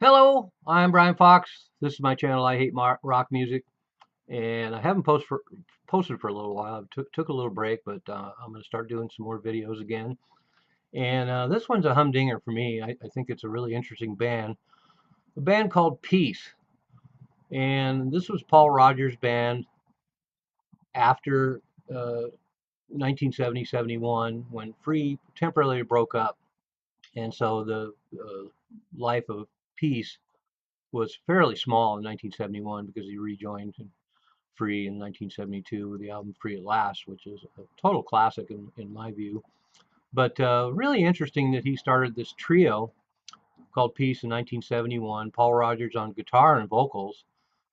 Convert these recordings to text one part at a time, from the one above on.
Hello, I'm Brian Fox. This is my channel. I hate rock music, and I haven't posted for a little while. I took a little break, but I'm going to start doing some more videos again. And this one's a humdinger for me. I think it's a really interesting band. A band called Peace, and this was Paul Rodgers' band after 1970-71 when Free temporarily broke up, and so the life of Peace was fairly small in 1971 because he rejoined Free in 1972 with the album Free at Last, which is a total classic in my view. But really interesting that he started this trio called Peace in 1971. Paul Rodgers on guitar and vocals.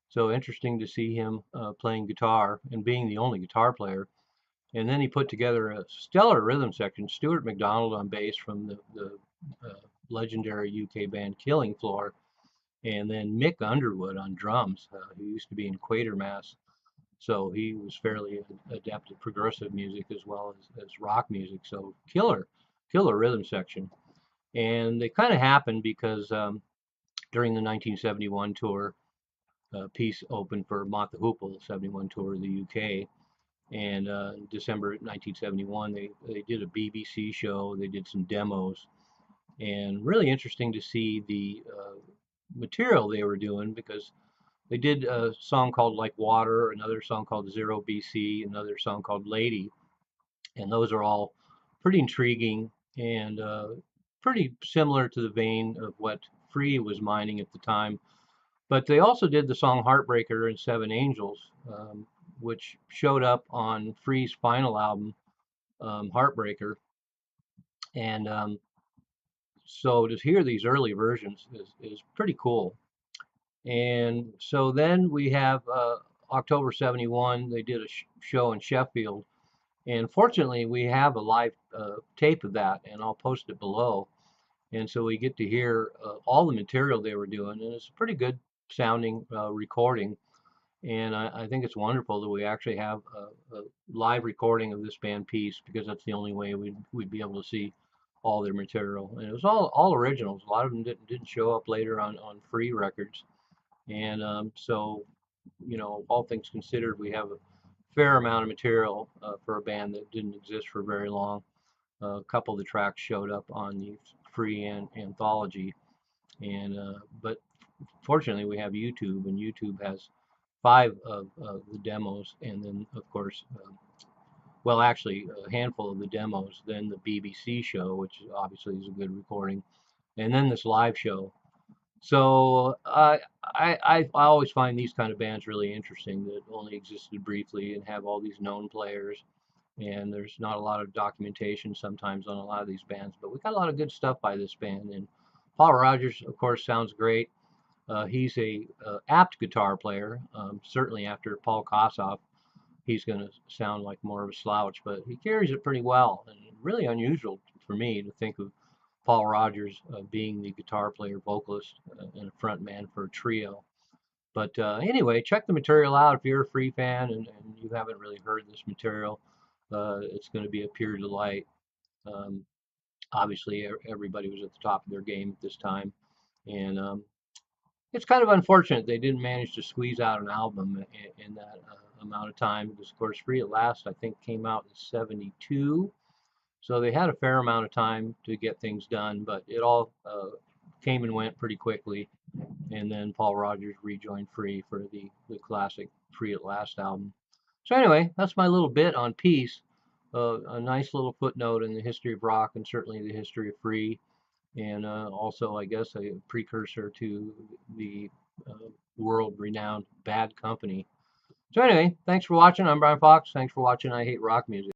So interesting to see him playing guitar and being the only guitar player. And then he put together a stellar rhythm section. Stuart McDonald on bass from the legendary UK band Killing Floor, and then Mick Underwood on drums, who used to be in Quatermass. So he was fairly adept at progressive music as well as rock music. So killer rhythm section. And they kind of happened because during the 1971 tour, Peace opened for Mott the Hoople, 71 tour of the UK. And December 1971, they did a BBC show. They did some demos, and really interesting to see the material they were doing because they did a song called Like Water, another song called Zero BC, another song called Lady, and those are all pretty intriguing and pretty similar to the vein of what Free was mining at the time. But they also did the song Heartbreaker and Seven Angels, which showed up on Free's final album, Heartbreaker. And so to hear these early versions is pretty cool. And so then we have October 71, they did a show in Sheffield. And fortunately, we have a live tape of that, and I'll post it below. And so we get to hear all the material they were doing, and it's a pretty good sounding recording. And I think it's wonderful that we actually have a live recording of this band Peace, because that's the only way we'd be able to see all their material. And it was all originals. A lot of them didn't show up later on Free Records. And so, all things considered, we have a fair amount of material for a band that didn't exist for very long. A couple of the tracks showed up on the Free anthology, and but fortunately we have YouTube, and YouTube has 5 of the demos, and then of course, well, actually a handful of the demos, then the BBC show, which obviously is a good recording, and then this live show. So I always find these kind of bands really interesting that only existed briefly and have all these known players. And there's not a lot of documentation sometimes on a lot of these bands, but we got a lot of good stuff by this band. And Paul Rodgers, of course, sounds great. He's a apt guitar player. Certainly after Paul Kossoff, he's going to sound like more of a slouch, but he carries it pretty well. And really unusual for me to think of Paul Rodgers being the guitar player, vocalist, and a front man for a trio. But anyway, check the material out if you're a Free fan and you haven't really heard this material. It's going to be a pure delight. Um, Obviously, everybody was at the top of their game at this time, and it's kind of unfortunate they didn't manage to squeeze out an album in that amount of time. Because, of course, Free at Last, I think, came out in '72. So they had a fair amount of time to get things done, but it all came and went pretty quickly. And then Paul Rodgers rejoined Free for the classic Free at Last album. So anyway, that's my little bit on Peace. A nice little footnote in the history of rock and certainly the history of Free, and also, I guess, a precursor to the world-renowned Bad Company. So anyway, thanks for watching. I'm Brian Fox. Thanks for watching I Hate Rock Music.